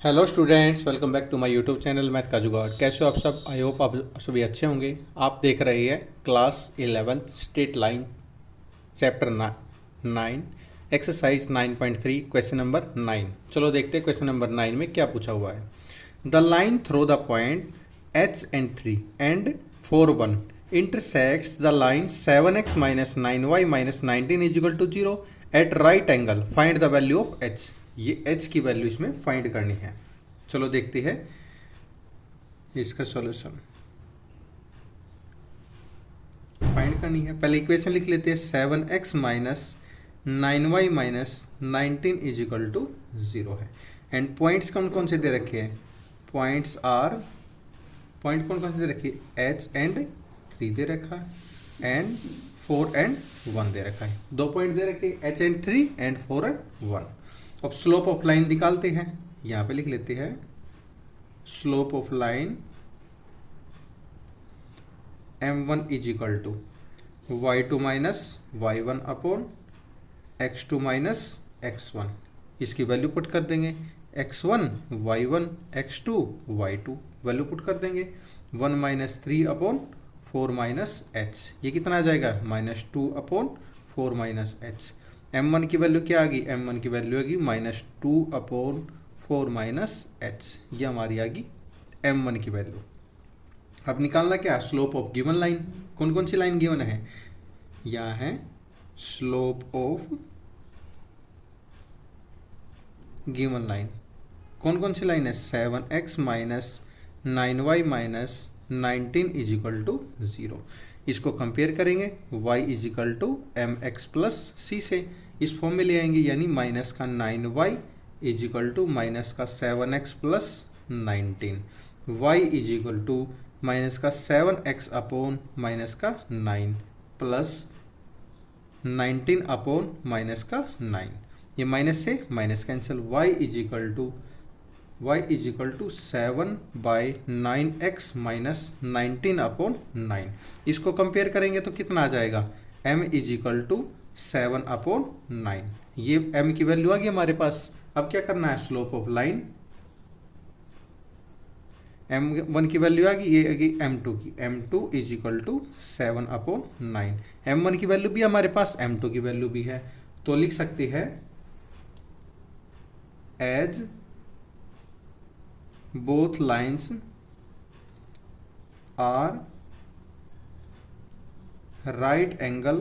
Hello students, welcome back to my YouTube channel math का जुगाड़। कैसे हो आप सब? आई होप आप सभी अच्छे होंगे। आप देख रहे हैं class 11th straight line chapter 9 exercise 9.3 question number 9। चलो देखते हैं क्वेश्चन नंबर 9 में क्या पूछा हुआ है। The line through the point H and 3 and 4 1 intersects the line 7x minus 9y minus 19 is equal to 0 at right angle. Find the value of h. ये h की वैल्यू इसमें फाइंड करनी है। चलो देखते हैं इसका सॉल्यूशन। फाइंड करनी है, पहले इक्वेशन लिख लेते हैं। 7x minus 9y minus 19 is equal to 0 है। एंड पॉइंट्स कौन कौन से दे रखे हैं? पॉइंट्स आर, पॉइंट कौन कौन से दे रखे? h एंड 3 दे रखा है एंड 4 एंड 1 दे रखा है। दो पॉइंट दे रखे h एंड 3 एंड 4 एंड 1। अब स्लोप ऑफ लाइन निकालते हैं। यहाँ पे लिख लेते हैं slope of line m1 is equal to y2 minus y1 upon x2 minus x1। इसकी वैल्यू पुट कर देंगे। x1 y1 x2 y2 value put कर देंगे। 1 माइनस 3 अपॉन 4 माइनस h, ये कितना आ जाएगा? Minus 2 upon 4 minus h। m1 की वैल्यू क्या आ गई? m1 की वैल्यू आ गई माइनस 2 अपॉन 4 माइनस h। ये हमारी आ गई m1 की वैल्यू। अब निकालना क्या? Slope of given line. कौन कौन सी लाइन गिवन है? यहाँ है स्लोप ऑफ गिवन लाइन। कौन कौन सी लाइन है? 7x minus 9y minus 19 is equal to 0। इसको कंपेयर करेंगे y is equal to M X plus C से। इस फॉर्म में ले आएंगे, यानी माइनस का 9y is equal to minus का 7x plus 19। y is equal to minus का 7x अपॉन माइनस का 9 प्लस 19 अपॉन माइनस का 9। ये माइनस से minus cancel. y is equal to 7 by 9x minus 19 upon 9। इसको कंपेयर करेंगे तो कितना आ जाएगा? m is equal to 7 upon 9। ये m की वैल्यू आ गई हमारे पास। अब क्या करना है? स्लोप ऑफ लाइन m1 की वैल्यू आ गई, ये आ गई m2 की। m2 is equal to 7 upon 9। m1 की वैल्यू भी हमारे पास, m2 की वैल्यू भी है, तो लिख सकते हैं as both lines are right angle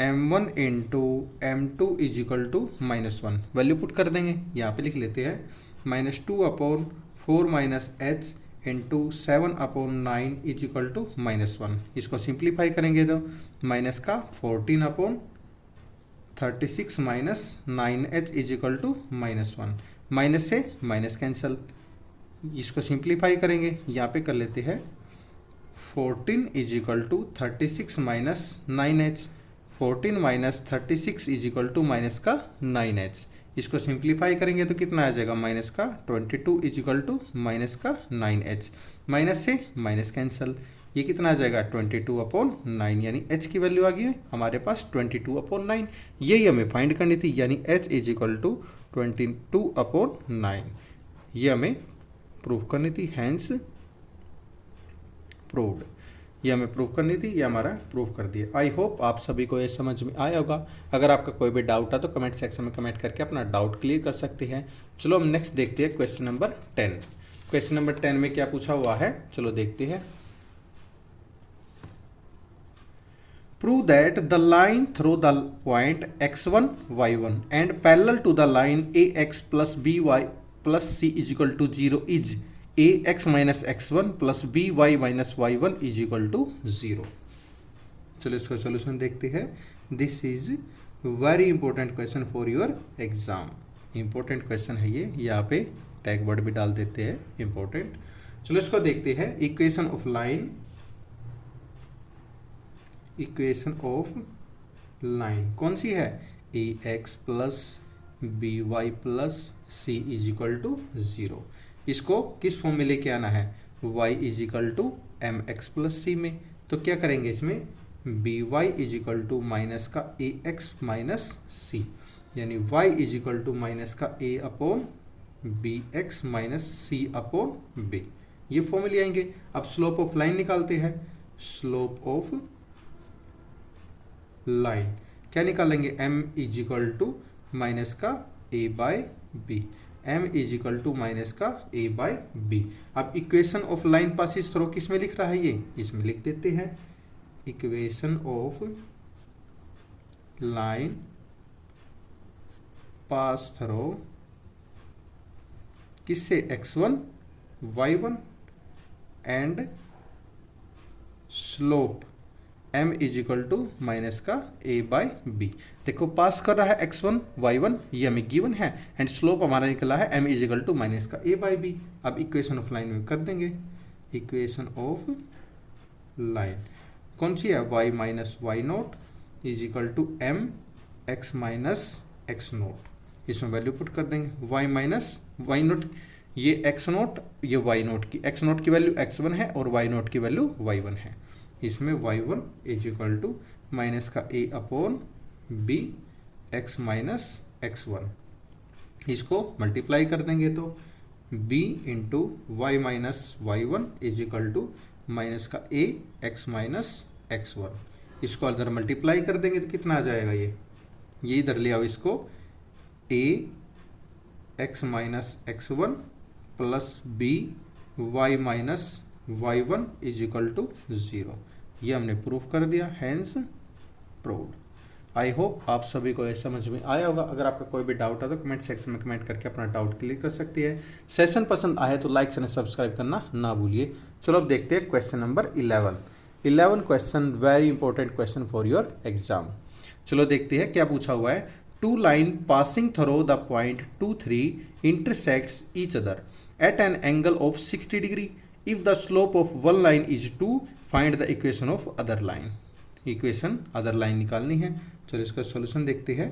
m1 into m2 is equal to -1। Value put कर देंगे। यहाँ पे लिख लेते हैं -2 upon 4 minus h into 7 upon 9 is equal to -1। इसको सिंप्लीफाई करेंगे तो माइनस का 14 upon 36 minus 9h is equal to -1। Minus से माइनस कैंसिल। इसको सिंप्लीफाई करेंगे, यहाँ पे कर लेते हैं 14 is equal to 36 minus 9h। 14 minus 36 is equal to minus का 9h। इसको सिंप्लीफाई करेंगे तो कितना आ जाएगा? माइनस का 22 इज इक्वल टू माइनस का 9h। माइनस से माइनस कैंसिल। ये कितना आ जाएगा? 22 अपॉन 9, यानी h की वैल्यू आ गई है हमारे पास 22 अपॉन 9। यही हमें फाइंड करनी थी, यानी h is equal to 22 upon 9। ये हमें प्रूव करनी थी, हैंस प्रूव्ड। ये हमें प्रूव करनी थी, ये हमारा प्रूव कर दिया। आई होप आप सभी को ये समझ में आया होगा। अगर आपका कोई भी डाउट है तो कमेंट सेक्शन में कमेंट करके अपना डाउट क्लियर कर सकते हैं। चलो हम नेक्स्ट देखते हैं क्वेश्चन नंबर 10। क्वेश्चन नंबर 10 में क्या पूछा हुआ है, चलो देखते हैं। Prove that the line through the point x1, y1 and parallel to the line ax plus by plus c is equal to 0 is ax minus x1 plus by minus y1 is equal to 0। चलो इसका solution देखते हैं। This is very important question for your exam. Important question है ये, यहाँ पे tag word भी डाल देते हैं इंपॉर्टेंट। चलो इसको देखते हैं। Equation of line, equation of line कौन सी है? A X plus B Y plus C is equal to 0। इसको किस फॉर्म में लेके आना है? y is equal to M X plus C में। तो क्या करेंगे इसमें? B Y is equal to minus का ए एक्स माइनस सी। यानी y is equal to minus का a upon B X minus C upon B, ये फॉर्मूले आएंगे। अब स्लोप ऑफ लाइन निकालते हैं। स्लोप ऑफ लाइन क्या निकालेंगे, m is equal to minus का a by b, m is equal to minus का a बाय बी। अब equation of line passes through किस में लिख रहा है, ये इसमें लिख देते हैं। Equation of line pass through किससे, x1 y1 and slope m is equal to minus का a बाय बी। देखो पास कर रहा है x1 y1, ये हमें गिवन है, एंड स्लोप हमारा निकला है m is equal to minus का a बाय बी। अब इक्वेशन ऑफ लाइन में कर देंगे। इक्वेशन ऑफ लाइन कौन सी है, y minus y note is equal to m x minus x naught, इसमें वैल्यू पुट कर देंगे। y माइनस वाई नोट, ये x नोट, ये y नोट की, x नोट की वैल्यू x1 है और y नोट की वैल्यू y1 है। इसमें y1 is equal to minus का a upon b x minus x1, इसको मल्टीप्लाई कर देंगे तो b into y minus y1 is equal to minus का a x माइनस x1, इसको अगर मल्टीप्लाई कर देंगे तो कितना आ जाएगा, ये इधर ले आओ इसको, a x minus x1 plus b y minus y1 is equal to 0। ये हमने प्रूफ कर दिया, हैंस प्रूव्ड। आई होप आप सभी को ये समझ में आया होगा। अगर आपका कोई भी डाउट है तो कमेंट सेक्शन में कमेंट करके अपना डाउट क्लियर कर सकती है। सेशन पसंद आए तो लाइक एंड सब्सक्राइब करना ना भूलिए। चलो अब देखते हैं question number 11 question, very important question for your exam. चलो देखते हैं क्या पूछा हुआ है। Two line passing through the point 2, 3 intersects each other at an angle of 60 degree. If the slope of one line is 2, find the equation of other line. Equation other line निकालनी है। चलो इसका सॉल्यूशन देखते हैं।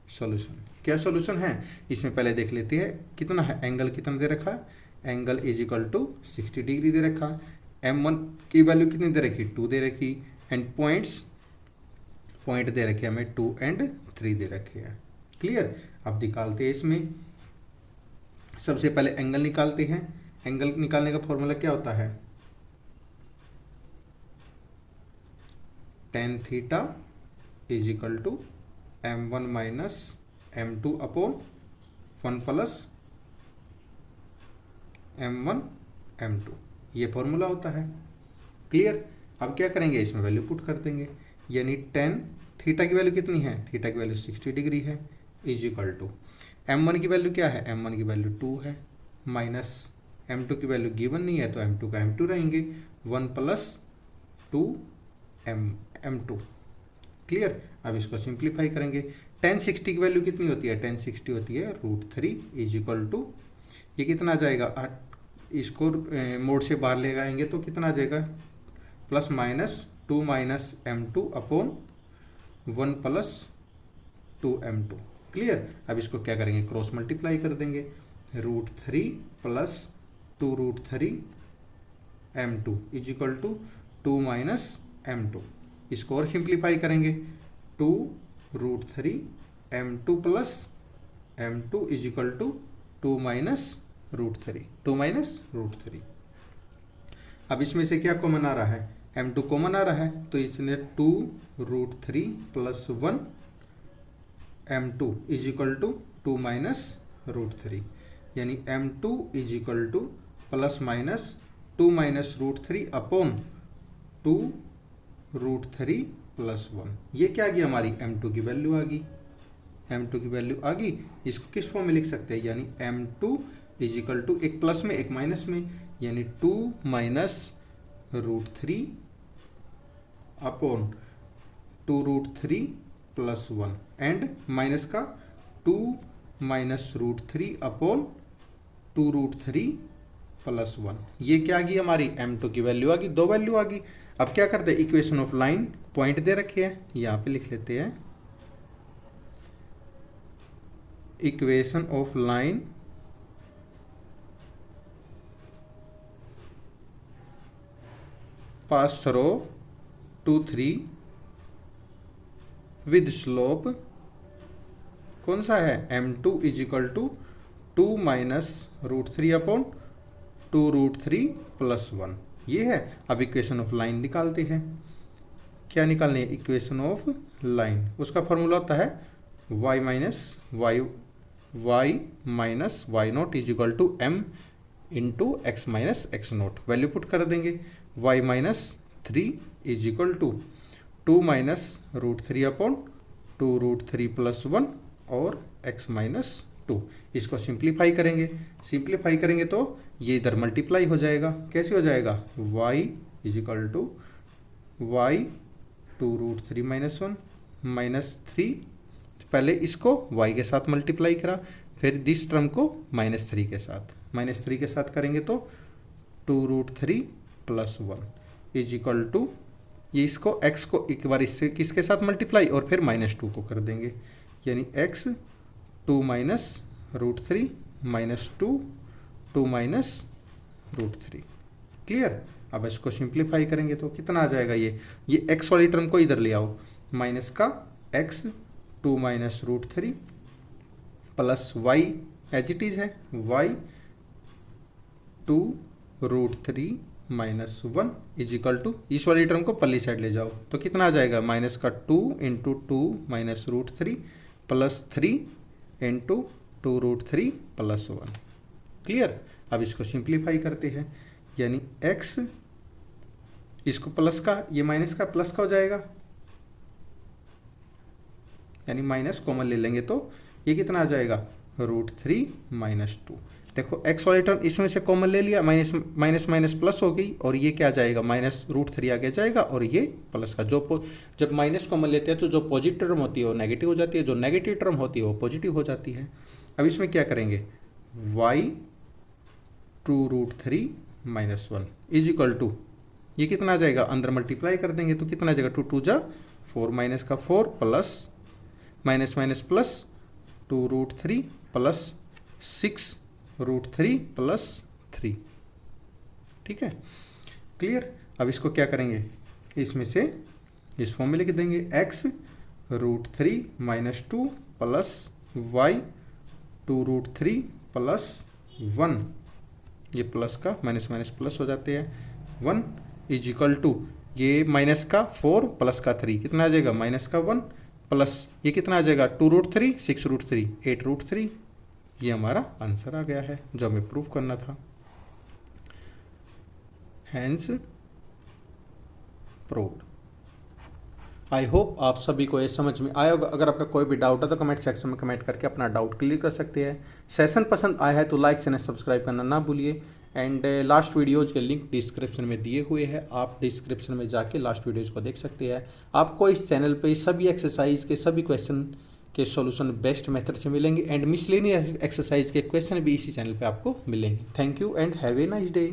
Solution क्या solution है, इसमें पहले देख लेते हैं कितना है, एंगल कितना दे रखा है, angle is equal to 60 degree दे रखा है। m1 की वैल्यू कितनी दे रखी, 2 दे रखी, एंड पॉइंट दे रखे हमें 2 एंड 3 दे रखे हैं। क्लियर। अब निकालते हैं इसमें, सबसे पहले एंगल निकालते हैं। एंगल निकालने का फॉर्मूला क्या होता है, tan theta is equal to m1 minus m2 upon 1 plus m1 m2, ये फॉर्मूला होता है। क्लियर। अब क्या करेंगे, इसमें वैल्यू पुट कर देंगे, यानी tan थीटा की वैल्यू कितनी है, थीटा की वैल्यू 60 डिग्री है, इज इक्वल टू m1 की वैल्यू क्या है, m1 की वैल्यू 2 है, माइनस m2 की वैल्यू गिवन नहीं है तो m2 का m2 रहेंगे, 1 प्लस 2 m2। क्लियर। अब इसको सिंप्लीफाई करेंगे। tan 60 की वैल्यू कितनी होती है, tan 60 होती है √3 इज इक्वल टू, ये कितना आ जाएगा, इसको मोड से बाहर ले आएंगे तो कितना आ जाएगा, plus minus 2 minus m2 upon 1 plus 2 m2। Clear. अब इसको क्या करेंगे, क्रॉस मल्टीप्लाई कर देंगे, √3 plus 2√3 m2 is equal to 2 minus m2। इसको और सिंप्लीफाई करेंगे, 2√3 m2 plus m2 is equal to 2 minus √3। अब इसमें से क्या कॉमन आ रहा है, m2 कॉमन आ रहा है, तो इसने 2√3 plus 1 m2 is equal to 2 minus √3, यानी m2 is equal to plus minus 2 minus √3 upon 2√3 plus 1। ये क्या आ गई, हमारी m2 की वैल्यू आ गई, m2 की वैल्यू आ गई। इसको किस फॉर्म में लिख सकते हैं, यानी m2 इज इक्वल टू, एक प्लस में एक माइनस में, यानी 2 minus √3 upon 2√3 plus 1, and minus का 2 माइनस √3 अपॉन 2√3 प्लस 1। ये क्या आ गई, हमारी m2 की वैल्यू आ गई, 2 वैल्यू आ गई। अब क्या करते हैं, इक्वेशन ऑफ लाइन पॉइंट दे रखे हैं, यहाँ पे लिख लेते हैं, equation of line pass through 2, 3 with slope कौन सा है, m2 is equal to 2 minus root three upon 2 root three plus 1, ये है। अब इक्वेशन ऑफ लाइन निकालते हैं। क्या निकालनी है, इक्वेशन ऑफ लाइन, उसका फॉर्मूला होता है y minus y note is equal to m into x minus x not. Value put कर देंगे, y minus three is equal to 2 minus root three upon 2 root three plus 1 और x minus 2। इसको simplify करेंगे तो ये इधर multiply हो जाएगा। कैसे हो जाएगा, y is equal to y 2 root three minus 1 minus 3, पहले इसको y के साथ मल्टीप्लाई करा, फिर दिस टर्म को माइनस थ्री के साथ करेंगे तो 2 root three plus 1 is equal to, ये इसको x को एक बार इससे किसके साथ मल्टीप्लाई और फिर माइनस 2 को कर देंगे, यानी x 2 minus root three minus 2 minus root three. Clear. अब इसको सिंप्लीफाई करेंगे तो कितना आ जाएगा, ये x वाली टर्म को इधर ले आओ, माइनस का x 2 minus root three plus y as it is है y 2 root three minus 1 is equal to, इस वाली टर्म को पल्ली साइड ले जाओ तो कितना आ जाएगा, माइनस का 2 into 2 minus root three plus 3 into 2 root three plus 1। Clear. अब इसको सिंप्लीफाई करते हैं, यानी x, इसको प्लस का, ये माइनस का प्लस का हो जाएगा, यानी माइनस कॉमन ले लेंगे तो ये कितना आ जाएगा, रूट थ्री माइनस 2। देखो x वाली टर्म इसमें से कॉमन ले लिया, माइनस माइनस प्लस हो गई, और ये क्या आ जाएगा, माइनस रूट थ्री आगे जाएगा, और ये प्लस का, जब माइनस कॉमन लेते हैं तो जो पॉजिटिव टर्म होती है वो नेगेटिव हो जाती है, जो नेगेटिव टर्म होती है वो पॉजिटिव हो जाती है। अब इसमें क्या करेंगे, y 2 root three minus 1 is equal to, ये कितना आ जाएगा, अंदर मल्टीप्लाई कर देंगे तो कितना आ जाएगा, 2 2 जा 4 माइनस का 4 plus minus minus plus 2 root three plus 6 root three plus 3। ठीक है, क्लियर। अब इसको क्या करेंगे, इसमें से इस फॉर्म में लिख देंगे, x root three minus 2 plus y 2 root three plus 1, ये प्लस का माइनस माइनस प्लस हो जाते हैं, 1 इज इक्वल टू, ये माइनस का 4 प्लस का 3 कितना आ जाएगा, माइनस का 1 प्लस ये कितना आ जाएगा, 2 root three 6 root three 8 root three. ये हमारा आंसर आ गया है जो हमें प्रूफ करना था। Hence proved. आई होप आप सभी को ये समझ में आया होगा। अगर आपका कोई भी डाउट है तो कमेंट सेक्शन में कमेंट करके अपना डाउट क्लियर कर सकते हैं। सेशन पसंद आया है तो लाइक चैनल सब्सक्राइब करना ना भूलिए। एंड लास्ट वीडियोज़ के लिंक डिस्क्रिप्शन में दिए हुए हैं, आप डिस्क्रिप्शन में जाके लास्ट वीडियोज़ को देख सकते हैं। आपको इस चैनल पे सभी एक्सरसाइज के सभी क्वेश्चन के सॉल्यूशन बेस्ट मेथड से मिलेंगे, एंड मिसलेनियस एक्सरसाइज के क्वेश्चन भी इसी चैनल पे आपको मिलेंगे। Thank you and have a nice day.